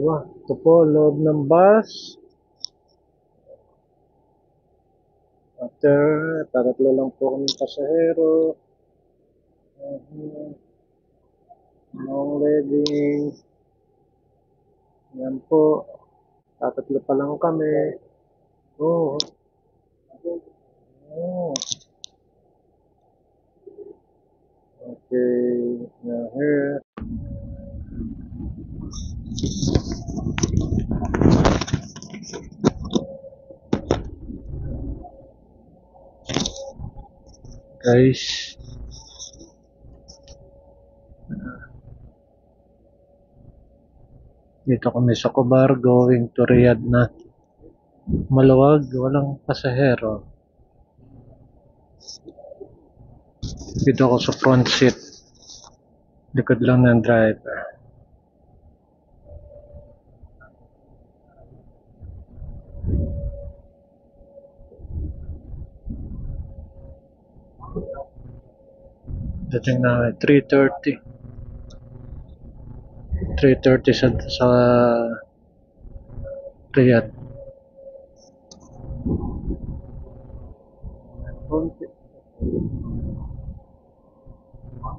Wow, ito po, loob ng bus. After, tatlo lang po kami pasahero. Long legging. Yan po. Tatlo pa lang kami. Oh. Oh. Okay. Now here. Guys. Dito kami sa Khobar, going to Riyadh na. Maluwag, walang pasahero. Dito ako sa front seat. Likod lang ng driver. Dating na 3:30. 3:30 sa Riyadh.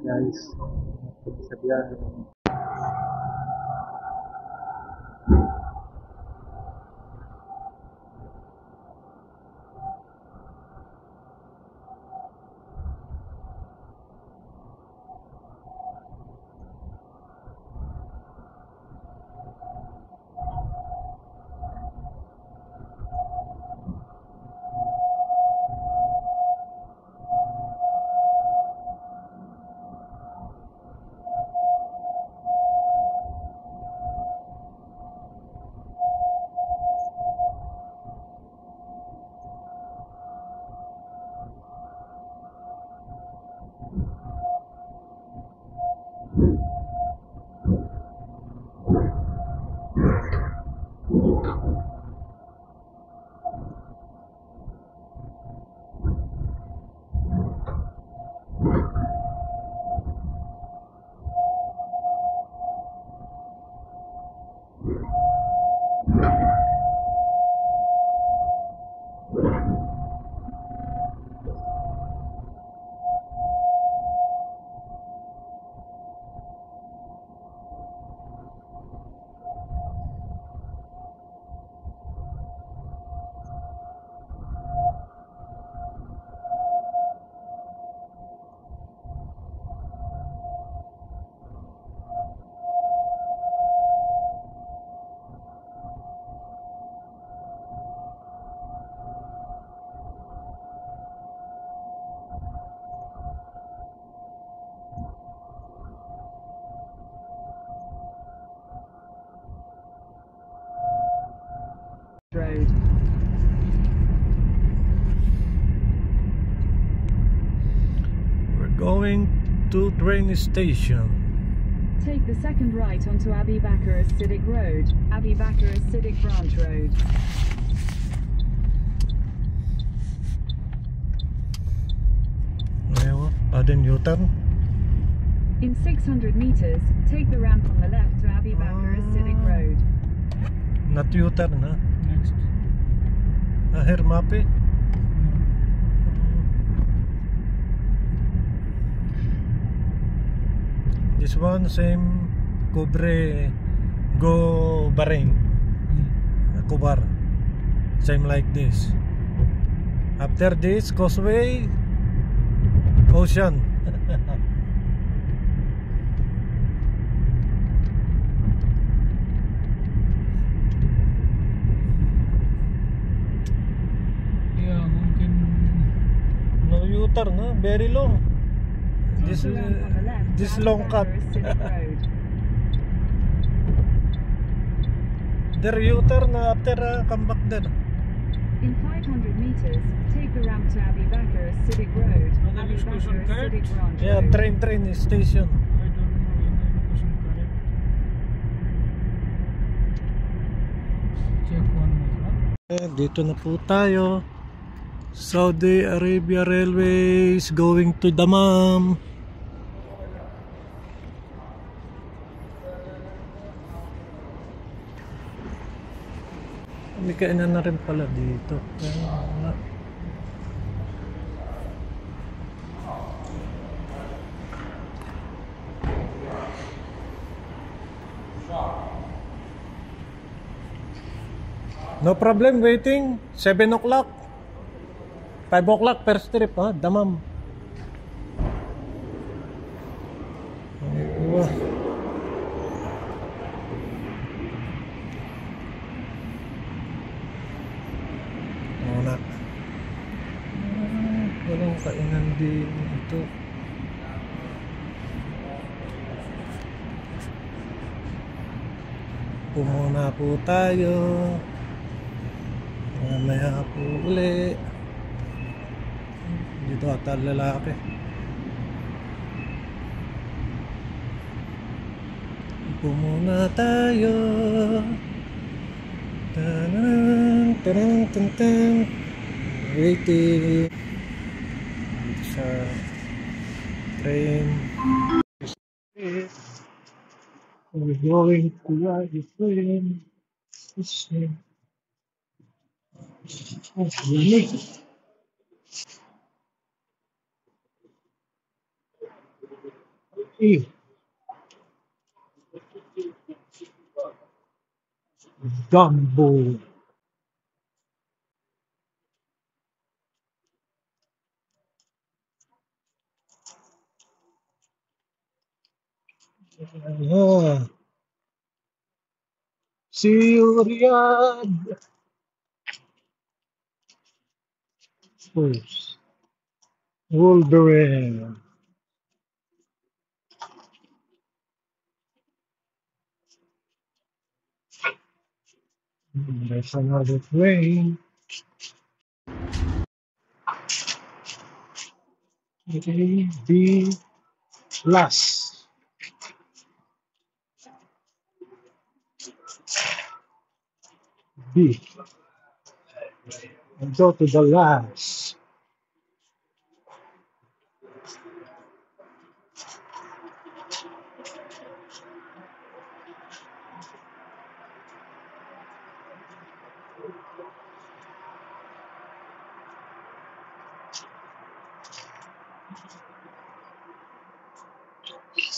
Guys, sa biyahe. Road. We're going to train station. Take the second right onto Abu Bakr as-Siddiq Road, Abu Bakr as-Siddiq Branch Road. Aden U-turn. In 600 meters, take the ramp on the left to Abu Bakr as-Siddiq Road. Not U-turn, ha? Next. Here, mapi. This one, same Khobar, go Bahrain. Khobar. Same like this. After this, causeway, ocean. U-turn, no? Very long. This long cut. There U-turn after come back there. In 500 meters, take the ramp to Abu Bakr as-Siddiq Road. Abu Bakr as-Siddiq Branch Yeah, Road. train station. I don't know any location correct. Check one more. Dito na po tayo. Saudi Arabia Railways going to Dammam. May kainan na rin pala dito. Kaya wala. No problem waiting. 7 o'clock. 5 o'clock first trip ha. Damam. Wah. Wala. Walang kainan dito. Pumuna po tayo. Mamaya po uli. Dito ata lalaki. Pumuna tayo. Tanan, tanan, tanan. Waiting. Dito sa train. We're going to ride the train. Oh, lamig. Eh, Gumbo. Ah, see you, Riyadh. First, Wolverine. There's another train. A, B, plus. B. And go to the last.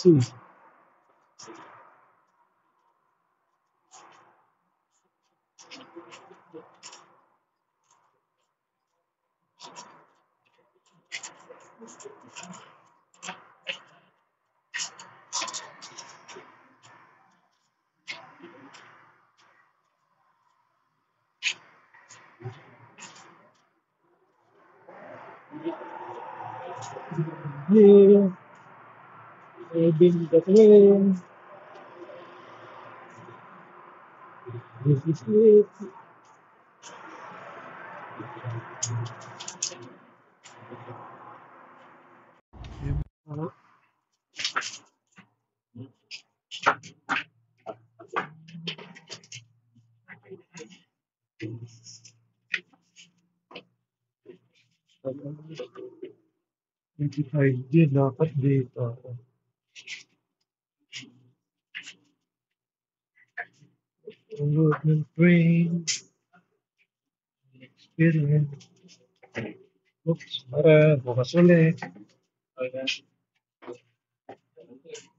C. Here, maybe the train. This is it. ID dapat dito. Load train. Experience. Oops, para bukas ulit.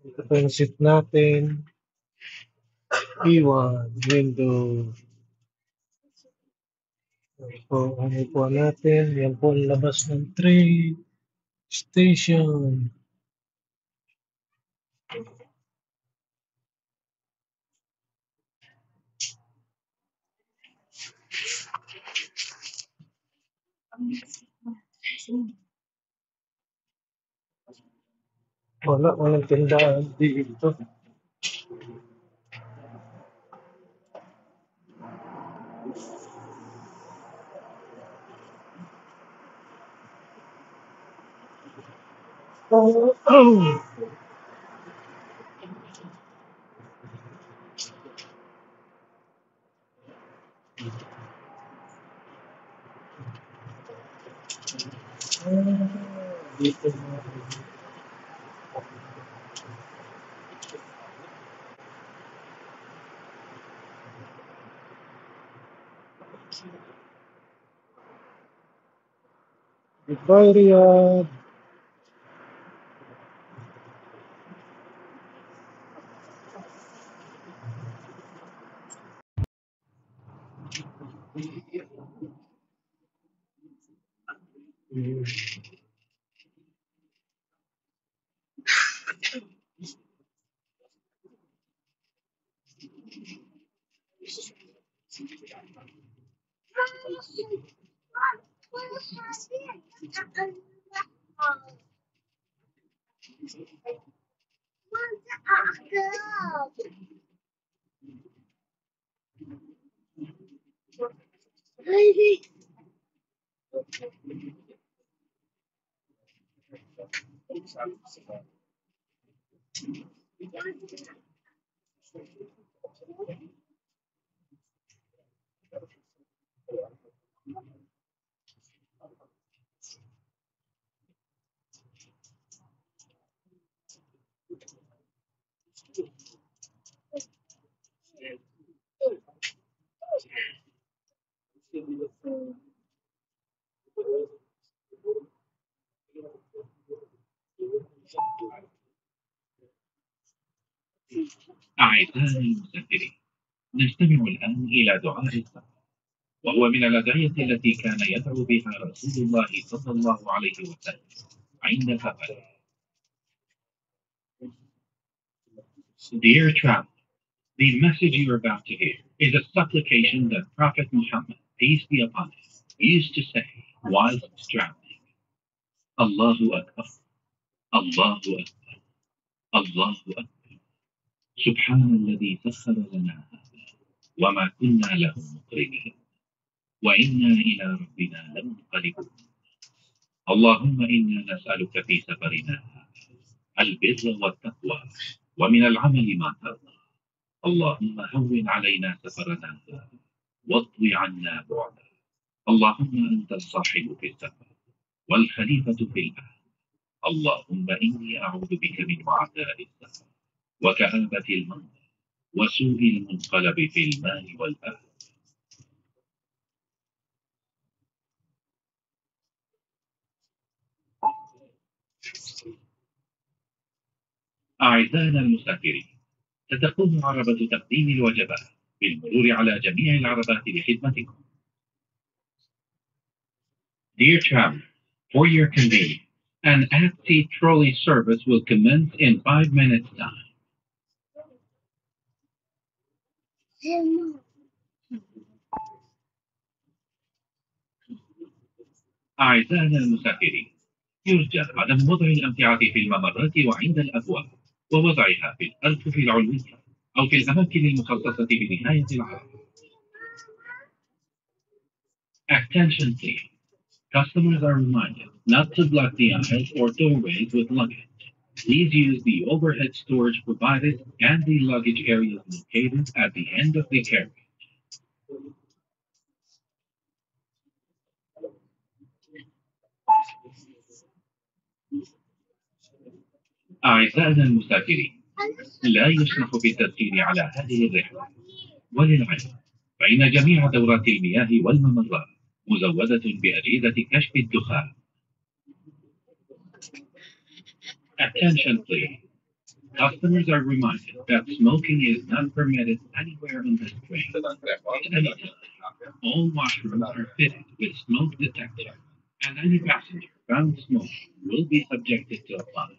Ito po yung seat natin. E1, window. So, ano po natin? Yan po ang labas ng train station. Walang tindahan dito. Oh. Dito na. باي رياض. أعزائي المسافرين، نستمع الآن إلى دعاء السفر، وهو من الأدعية التي كان يدعو بها رسول الله صلى الله عليه وسلم عند سفره. Dear traveler, the message you are about to hear is a supplication that Prophet Muhammad, peace be upon him, used to say whilst traveling. Allahu Akbar, Allahu Akbar, Allahu Akbar. سبحان الذي سخر لنا هذا وما كنا له مقرنين وإنا إلى ربنا لمنقلبون. اللهم إنا نسألك في سفرنا هذا البر والتقوى ومن العمل ما ترضى. اللهم هون علينا سفرنا هذا واطوي عنا بعده. اللهم أنت الصاحب في السفر والخليفة في الأهل. اللهم إني أعوذ بك من وعثاء السفر وكآبة المنظر وسوء المنقلب في المال والأهل. أعزائنا المسافرين، ستقوم عربة تقديم الوجبات بالمرور على جميع العربات لخدمتكم. Dear traveler, for your convenience, an at-sea trolley service will commence in 5 minutes time. أعزائنا المسافرين، يرجى عدم وضع الأمتعة في الممرات وعند الأبواب، ووضعها في الأرفف العلوية أو في الأماكن المخصصة بنهاية العرض. Attention please. Customers are reminded not to block the aisles or doorways with luggage. Please use the overhead storage provided and the luggage areas located at the end of the carriage. أعزائنا المسافرين، لا يسمح بالتدخين على هذه الرحلة، وللعلم فإن جميع دورات المياه والممرات مزودة بأجهزة كشف الدخان. Attention please. Customers are reminded that smoking is not permitted anywhere on this train. In any case, all washrooms are fitted with smoke detector, and any passenger found smoking will be subjected to a fine.